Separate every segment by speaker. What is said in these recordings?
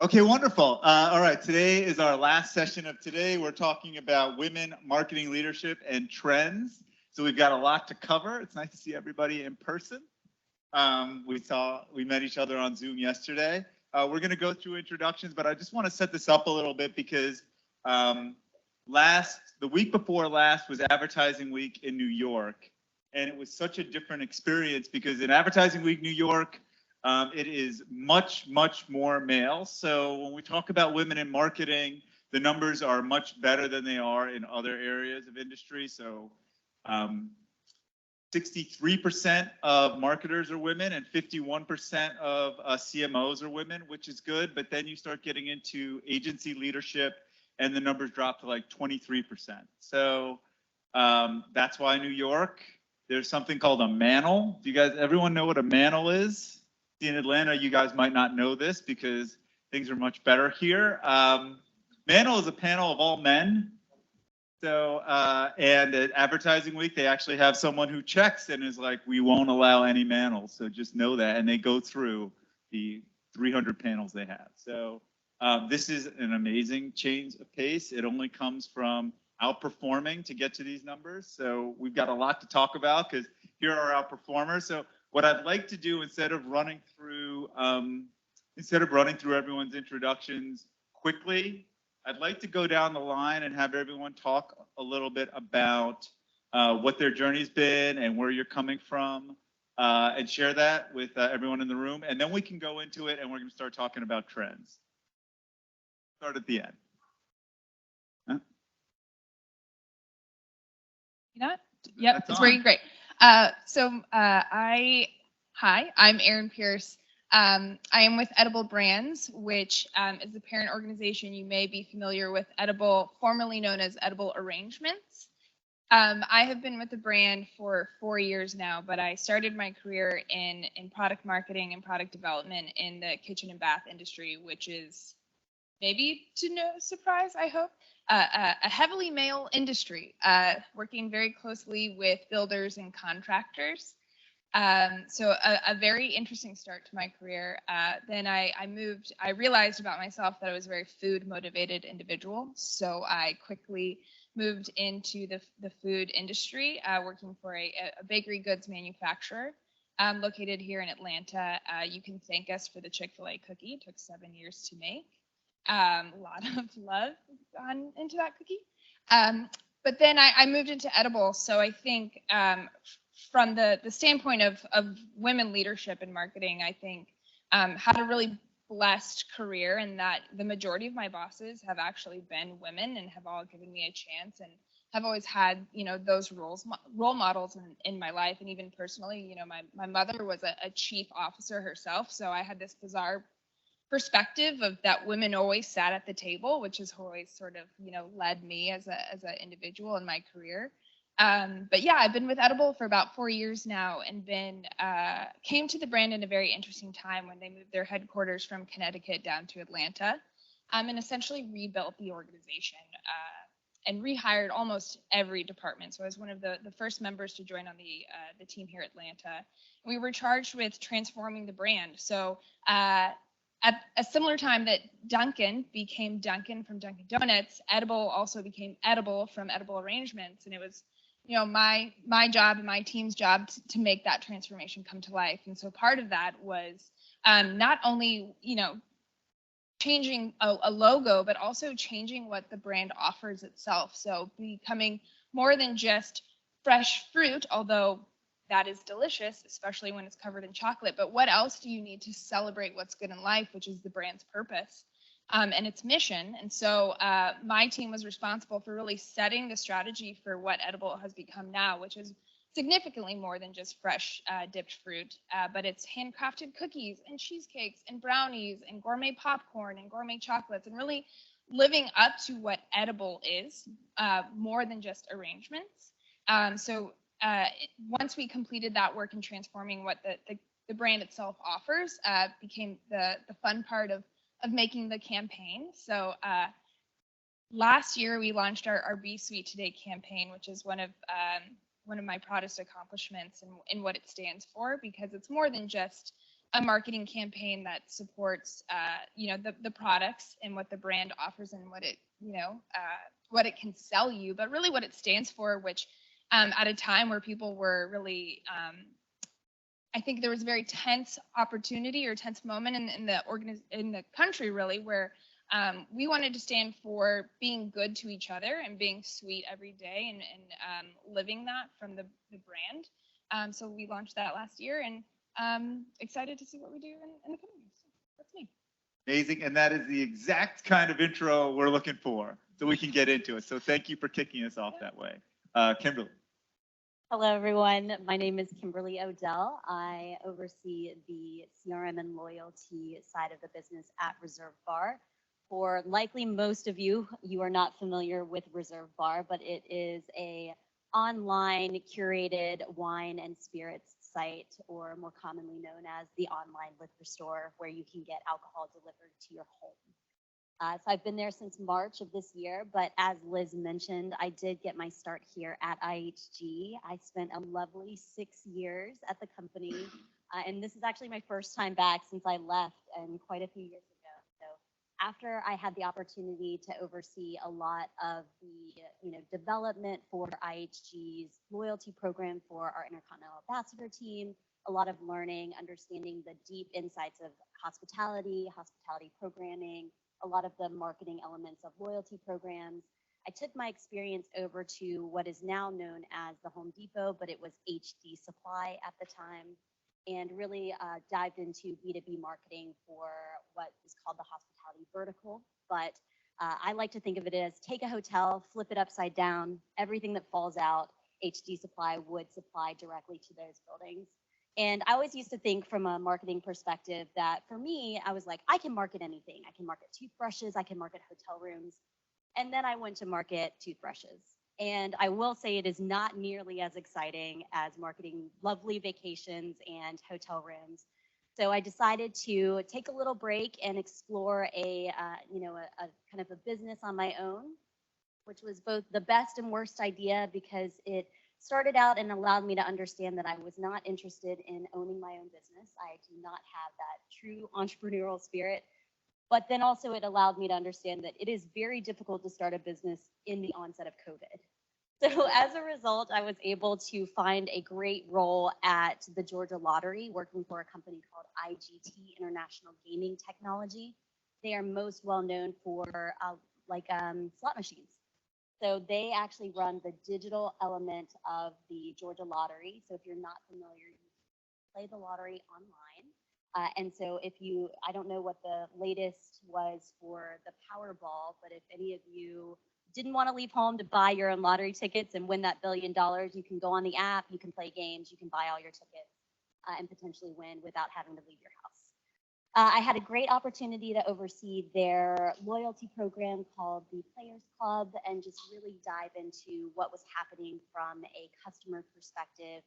Speaker 1: Okay, wonderful. All right, today is our last session of today. We're talking about women marketing leadership and trends. So we've got a lot to cover. It's nice to see everybody in person. We met each other on Zoom yesterday. We're going to go through introductions, but I just want to set this up a little bit because the week before last was Advertising Week in New York, and it was such a different experience because in Advertising Week New York, it is much, much more male. So when we talk about women in marketing, the numbers are much better than they are in other areas of industry. So 63% of marketers are women and 51% of CMOs are women, which is good. But then you start getting into agency leadership and the numbers drop to like 23%. So that's why New York, there's something called a mantle. Do you guys, everyone know what a mantle is? In Atlanta, you guys might not know this because things are much better here. Mantle is a panel of all men. So, and at Advertising Week, they actually have someone who checks and is like, we won't allow any mantles. So just know that. And they go through the 300 panels they have. So this is an amazing change of pace. It only comes from outperforming to get to these numbers. So we've got a lot to talk about because here are our outperformers. So what I'd like to do instead of running through everyone's introductions quickly, I'd like to go down the line and have everyone talk a little bit about what their journey's been and where you're coming from, and share that with everyone in the room. And then we can go into it and we're going to start talking about trends. Start at the end. Huh?
Speaker 2: You know what? Yep, it's working great. Hi, I'm Erin Pierce. I am with Edible Brands, which is the parent organization. You may be familiar with Edible, formerly known as Edible Arrangements. I have been with the brand for 4 years now, but I started my career in product marketing and product development in the kitchen and bath industry, which is maybe to no surprise, I hope, a heavily male industry, working very closely with builders and contractors. So a very interesting start to my career. Then I realized about myself that I was a very food motivated individual. So I quickly moved into the food industry, working for a bakery goods manufacturer located here in Atlanta. You can thank us for the Chick-fil-A cookie. It took 7 years to make. A lot of love gone into that cookie. But then I moved into Edible. So I think from the standpoint of women leadership and marketing, I think had a really blessed career in that the majority of my bosses have actually been women and have all given me a chance and have always had, those role models in my life. And even personally, my mother was a chief officer herself. So I had this bizarre perspective of that women always sat at the table, which has always sort of, led me as an individual in my career. But yeah, I've been with Edible for about 4 years now and came to the brand in a very interesting time when they moved their headquarters from Connecticut down to Atlanta, and essentially rebuilt the organization and rehired almost every department. So I was one of the first members to join on the team here at Atlanta. We were charged with transforming the brand. So at a similar time that Dunkin' became Dunkin' from Dunkin' Donuts, Edible also became Edible from Edible Arrangements. And it was, my job and my team's job to make that transformation come to life. And so part of that was not only, changing a logo, but also changing what the brand offers itself. So becoming more than just fresh fruit, although that is delicious, especially when it's covered in chocolate. But what else do you need to celebrate what's good in life, which is the brand's purpose and its mission? And so my team was responsible for really setting the strategy for what Edible has become now, which is significantly more than just fresh dipped fruit, but it's handcrafted cookies and cheesecakes and brownies and gourmet popcorn and gourmet chocolates, and really living up to what Edible is, more than just arrangements. Once we completed that work in transforming what the brand itself offers, became the fun part of making the campaign. So last year we launched our Be Sweet Today campaign, which is one of my proudest accomplishments in what it stands for, because it's more than just a marketing campaign that supports, the products and what the brand offers and what it, what it can sell you, but really what it stands for, which at a time where people were really, I think there was a very tense opportunity or tense moment in the country, really, where we wanted to stand for being good to each other and being sweet every day and living that from the brand. So we launched that last year, and excited to see what we do in the coming years. So that's me.
Speaker 1: Amazing. And that is the exact kind of intro we're looking for, so we can get into it. So thank you for kicking us off that way. Kimberly.
Speaker 3: Hello, everyone. My name is Kimberly Odell. I oversee the CRM and loyalty side of the business at Reserve Bar. For likely most of you, you are not familiar with Reserve Bar, but it is a online curated wine and spirits site, or more commonly known as the online liquor store, where you can get alcohol delivered to your home. So I've been there since March of this year, but as Liz mentioned, I did get my start here at IHG. I spent a lovely 6 years at the company, and this is actually my first time back since I left and quite a few years ago. So after I had the opportunity to oversee a lot of the development for IHG's loyalty program for our Intercontinental Ambassador team, a lot of learning, understanding the deep insights of hospitality programming, a lot of the marketing elements of loyalty programs. I took my experience over to what is now known as the Home Depot, but it was HD Supply at the time, and really dived into B2B marketing for what is called the hospitality vertical. But I like to think of it as take a hotel, flip it upside down, everything that falls out, HD Supply would supply directly to those buildings. And I always used to think from a marketing perspective that for me, I was like, I can market anything. I can market toothbrushes, I can market hotel rooms. And then I went to market toothbrushes. And I will say it is not nearly as exciting as marketing lovely vacations and hotel rooms. So I decided to take a little break and explore a kind of a business on my own, which was both the best and worst idea, because it started out and allowed me to understand that I was not interested in owning my own business. I do not have that true entrepreneurial spirit. But then also it allowed me to understand that it is very difficult to start a business in the onset of COVID. So as a result, I was able to find a great role at the Georgia Lottery, working for a company called IGT, International Gaming Technology. They are most well known for slot machines. So they actually run the digital element of the Georgia Lottery. So if you're not familiar, you play the lottery online. And so I don't know what the latest was for the Powerball, but if any of you didn't want to leave home to buy your own lottery tickets and win that $1 billion, you can go on the app, you can play games, you can buy all your tickets and potentially win without having to leave your house. I had a great opportunity to oversee their loyalty program called the Players Club, and just really dive into what was happening from a customer perspective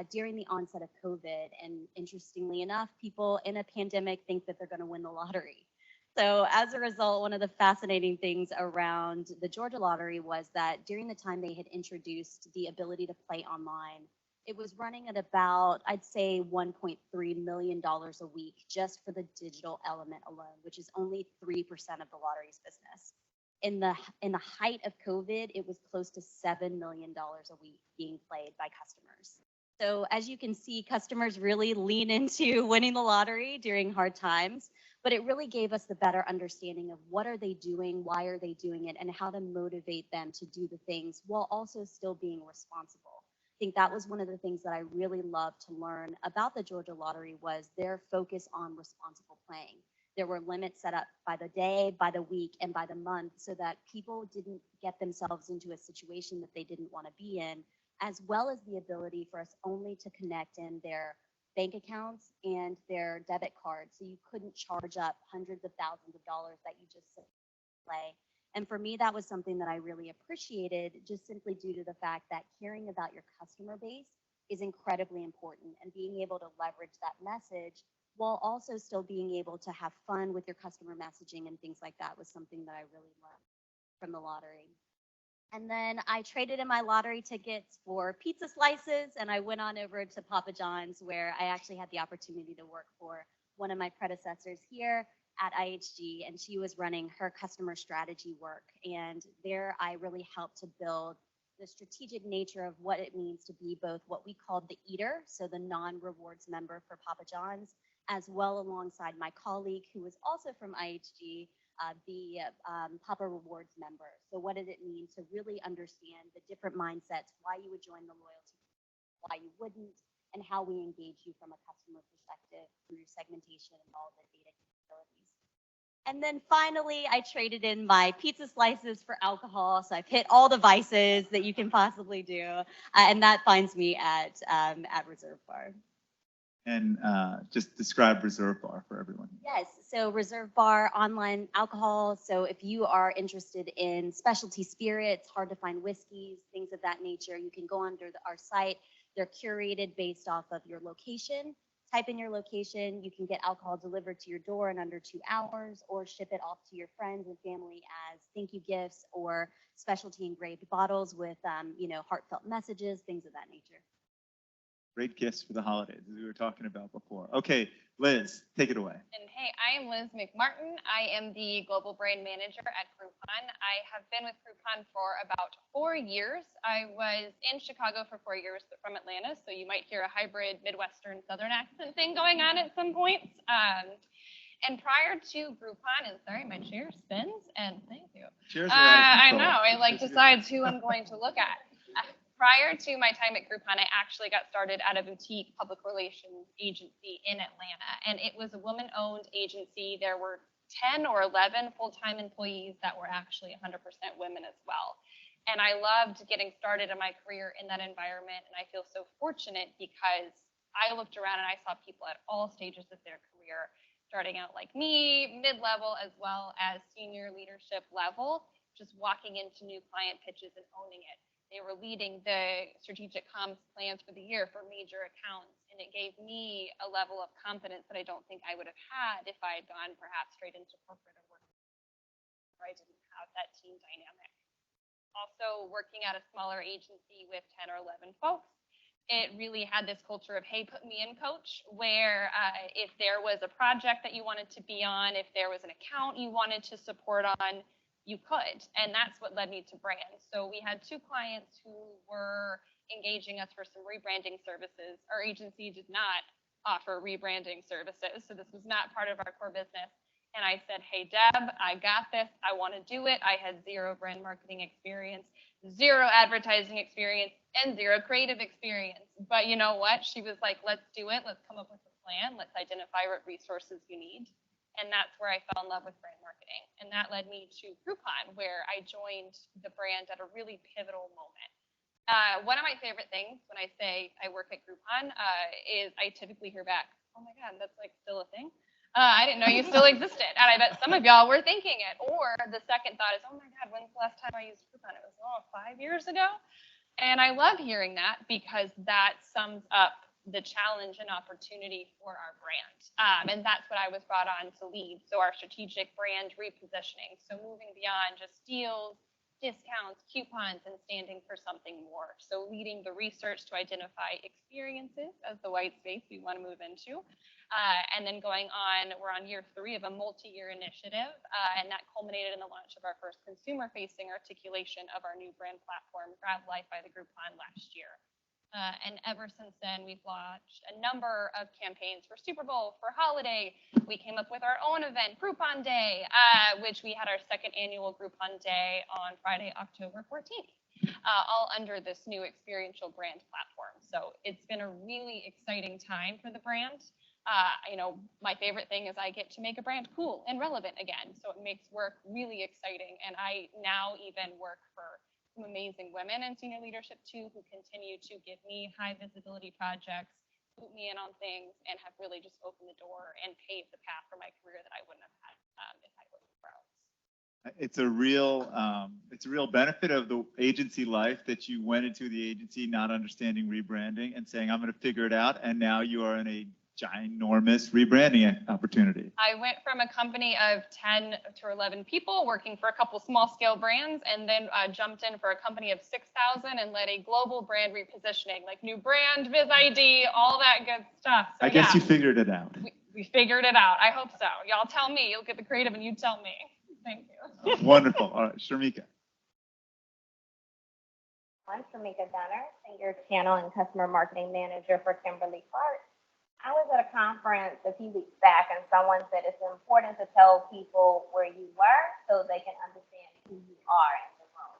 Speaker 3: during the onset of COVID. And interestingly enough, people in a pandemic think that they're going to win the lottery. So as a result, one of the fascinating things around the Georgia Lottery was that during the time they had introduced the ability to play online, it was running at about, I'd say, $1.3 million a week just for the digital element alone, which is only 3% of the lottery's business. In the height of COVID, it was close to $7 million a week being played by customers. So as you can see, customers really lean into winning the lottery during hard times, but it really gave us the better understanding of what are they doing, why are they doing it, and how to motivate them to do the things while also still being responsible. I think that was one of the things that I really loved to learn about the Georgia Lottery was their focus on responsible playing. There were limits set up by the day, by the week, and by the month so that people didn't get themselves into a situation that they didn't want to be in, as well as the ability for us only to connect in their bank accounts and their debit cards. So you couldn't charge up hundreds of thousands of dollars that you just play. And for me, that was something that I really appreciated, just simply due to the fact that caring about your customer base is incredibly important, and being able to leverage that message while also still being able to have fun with your customer messaging and things like that was something that I really loved from the lottery. And then I traded in my lottery tickets for pizza slices, and I went on over to Papa John's, where I actually had the opportunity to work for one of my predecessors here at IHG, and she was running her customer strategy work. And there I really helped to build the strategic nature of what it means to be both what we called the eater, so the non-rewards member for Papa John's, as well alongside my colleague who was also from IHG, the Papa Rewards member. So what did it mean to really understand the different mindsets, why you would join the loyalty, why you wouldn't, and how we engage you from a customer perspective through segmentation and all the data capabilities. And then finally, I traded in my pizza slices for alcohol. So I've hit all the vices that you can possibly do. And that finds me at Reserve Bar.
Speaker 1: And just describe Reserve Bar for everyone.
Speaker 3: Yes, so Reserve Bar, online alcohol. So if you are interested in specialty spirits, hard to find whiskeys, things of that nature, you can go onto our site. They're curated based off of your location. Type in your location, you can get alcohol delivered to your door in under 2 hours, or ship it off to your friends and family as thank you gifts or specialty engraved bottles with, heartfelt messages, things of that nature.
Speaker 1: Great gifts for the holidays, as we were talking about before. Okay, Liz, take it away.
Speaker 4: And hey, I am Liz McMartin. I am the Global Brand Manager at Groupon. I have been with Groupon for about 4 years. I was in Chicago for 4 years, but from Atlanta, so you might hear a hybrid Midwestern Southern accent thing going on at some points. And prior to Groupon, and sorry, my chair spins, and thank you.
Speaker 1: Cheers. I
Speaker 4: know, it decides who I'm going to look at. Prior to my time at Groupon, I actually got started at a boutique public relations agency in Atlanta, and it was a woman-owned agency. There were 10 or 11 full-time employees that were actually 100% women as well. And I loved getting started in my career in that environment, and I feel so fortunate because I looked around and I saw people at all stages of their career, starting out like me, mid-level, as well as senior leadership level, just walking into new client pitches and owning it. They were leading the strategic comms plans for the year for major accounts, and it gave me a level of confidence that I don't think I would have had if I had gone perhaps straight into corporate or work where I didn't have that team dynamic. Also, working at a smaller agency with 10 or 11 folks, it really had this culture of, hey, put me in, coach, where if there was a project that you wanted to be on, if there was an account you wanted to support on, you could, and that's what led me to Brand. So we had 2 clients who were engaging us for some rebranding services. Our agency did not offer rebranding services, so this was not part of our core business. And I said, hey, Deb, I got this. I want to do it. I had 0 brand marketing experience, 0 advertising experience, and 0 creative experience. But you know what? She was like, let's do it. Let's come up with a plan. Let's identify what resources you need. And that's where I fell in love with brand marketing. And that led me to Groupon, where I joined the brand at a really pivotal moment. One of my favorite things when I say I work at Groupon is I typically hear back, oh my God, that's like still a thing. I didn't know you still existed. And I bet some of y'all were thinking it. Or the second thought is, oh my God, when's the last time I used Groupon? It was 5 years ago. And I love hearing that because that sums up the challenge and opportunity for our brand. And that's what I was brought on to lead. So our strategic brand repositioning. So moving beyond just deals, discounts, coupons, and standing for something more. So leading the research to identify experiences as the white space we want to move into. And then going on, we're on year 3 of a multi-year initiative. And that culminated in the launch of our first consumer-facing articulation of our new brand platform, Grab Life by the Groupon, last year. And ever since then, we've launched a number of campaigns for Super Bowl, for holiday. We came up with our own event, Groupon Day, which we had our 2nd annual Groupon Day on Friday, October 14th, all under this new experiential brand platform. So it's been a really exciting time for the brand. My favorite thing is I get to make a brand cool and relevant again. So it makes work really exciting. And I now even work for some amazing women in senior leadership too, who continue to give me high visibility projects, put me in on things, and have really just opened the door and paved the path for my career that I wouldn't have had if I worked for else.
Speaker 1: It's a real benefit of the agency life that you went into the agency not understanding rebranding and saying, I'm going to figure it out. And now you are in a ginormous rebranding opportunity.
Speaker 4: I went from a company of 10 to 11 people working for a couple small scale brands, and then jumped in for a company of 6,000 and led a global brand repositioning, like new brand, Viz ID, all that good stuff. So,
Speaker 1: I guess you figured it out.
Speaker 4: We figured it out. I hope so. Y'all tell me. You'll get the creative and you tell me. Thank you.
Speaker 1: Wonderful. All right, Shermika.
Speaker 5: I'm Shamika Better, Senior Channel and Customer Marketing Manager for Kimberly-Clark. I was at a conference a few weeks back and someone said it's important to tell people where you were so they can understand who you are in the room.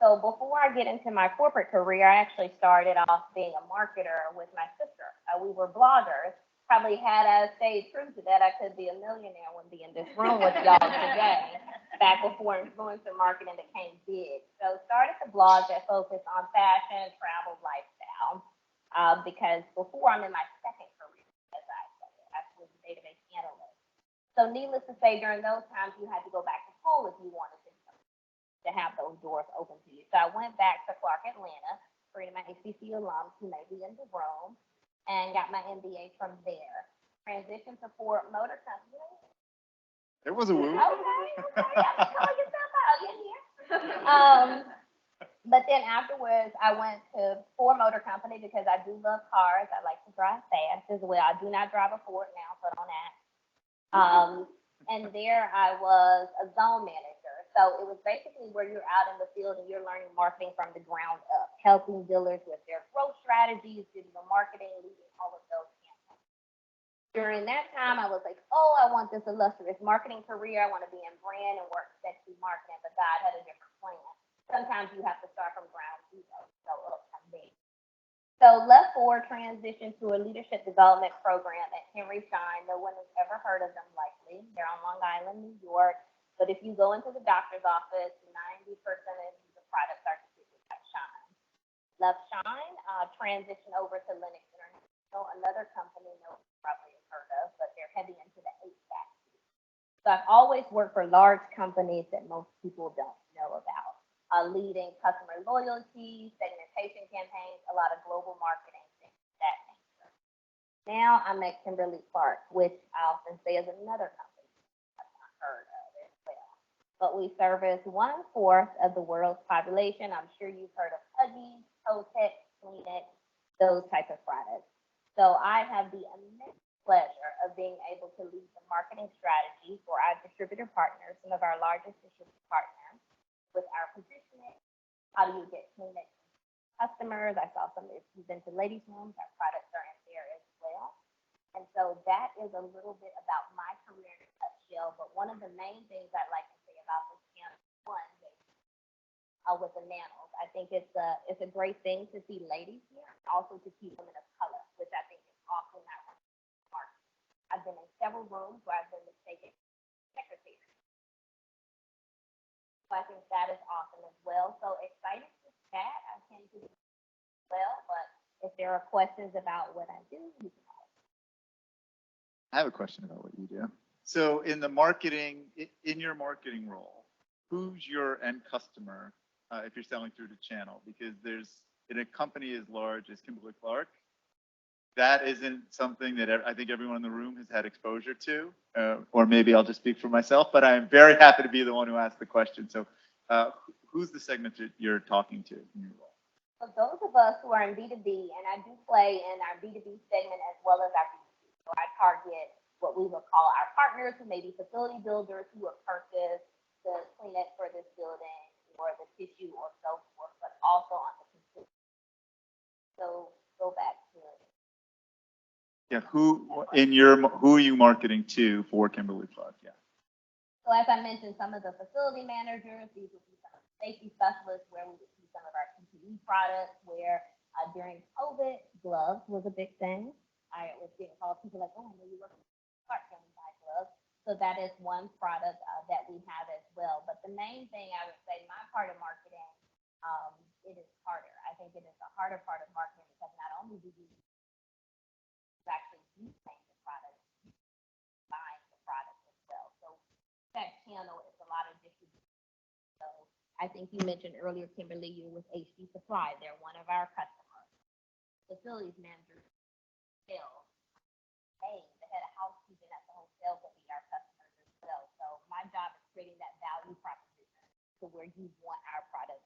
Speaker 5: So before I get into my corporate career, I actually started off being a marketer with my sister. We were bloggers. Probably had I stayed true to that, I could be a millionaire, wouldn't be in this room with y'all today, back before influencer marketing became big. So started the blog that focused on fashion, travel, lifestyle, because before I'm in my second career, as I said, I was a database analyst. So needless to say, during those times, you had to go back to school if you wanted to have those doors open to you. So I went back to Clark Atlanta, created my HBC alums who may be in the room, and got my MBA from there. Transitioned to Ford Motor Company.
Speaker 1: There was a woo.
Speaker 5: Okay. Call yourself out. You're here. But then afterwards, I went to Ford Motor Company because I do love cars. I like to drive fast as well. I do not drive a Ford now, so don't ask. And there I was a zone manager. So it was basically where you're out in the field and you're learning marketing from the ground up, helping dealers with their growth strategies, digital marketing, leading all of those campaigns. During that time, I was like, oh, I want this illustrious marketing career. I want to be in brand and work sexy marketing, but God had a different plan. Sometimes you have to start from ground zero. So I'm there. So left Ford, transitioned to a leadership development program at Henry Schein. No one has ever heard of them likely. They're on Long Island, New York. But if you go into the doctor's office, 90% of the products are distributed by Schein. Left Schein, transitioned over to Lennox International, another company no one probably has heard of, but they're heavy into the HVAC. So I've always worked for large companies that most people don't know about. Leading customer loyalty, segmentation campaigns, a lot of global marketing, things of that nature. Now I'm at Kimberly-Clark, which I often say is another company I've not heard of as well. But we service 1/4 of the world's population. I'm sure you've heard of Huggies, Kotex, Kleenex, those type of products. So I have the immense pleasure of being able to lead the marketing strategy for our distributor partners, some of our largest distributor partners, with our positioning. How do you get Kleenex customers? I saw some, if you've been to ladies' rooms, our products are in there as well. And so that is a little bit about my career in a nutshell. But one of the main things I'd like to say about this channel, with the nanos, I think it's a great thing to see ladies here, also to see women of color, which I think is also not smart. I've been in several rooms where I've been mistaken secretary. So I think that is awesome as well. So excited to chat. I tend to do well, but if there are questions about what I do, you can ask.
Speaker 1: I have a question about what you do. So in the marketing, in your marketing role, who's your end customer if you're selling through the channel? Because in a company as large as Kimberly-Clark, that isn't something that I think everyone in the room has had exposure to, or maybe I'll just speak for myself, but I'm very happy to be the one who asked the question. So who's the segment that you're talking to in your role?
Speaker 5: So those of us who are in B2B, and I do play in our B2B segment as well as our B2C. So I target what we would call our partners who may be facility builders who have purchased the Kleenex for this building or the tissue or so forth, but also on the consumer. So go back to it.
Speaker 1: Yeah, who are you marketing to for Kimberly-Clark? Yeah.
Speaker 5: So as I mentioned, some of the facility managers, these would be some of the safety specialists where we would see some of our PPE products where during COVID, gloves was a big thing. I was getting called people like, oh, I know you work at Clark, can we buy gloves? So that is one product that we have as well. But the main thing I would say, my part of marketing, it is harder. I think it is a harder part of marketing because not only do you actually using the product, buying the product as well. So that channel is a lot of distribution. So I think you mentioned earlier, Kimberly, you're with HG Supply. They're one of our customers. Facilities managers, sales, hey, the head of housekeeping at the hotel could be our customers as well. So my job is creating that value proposition to where you want our product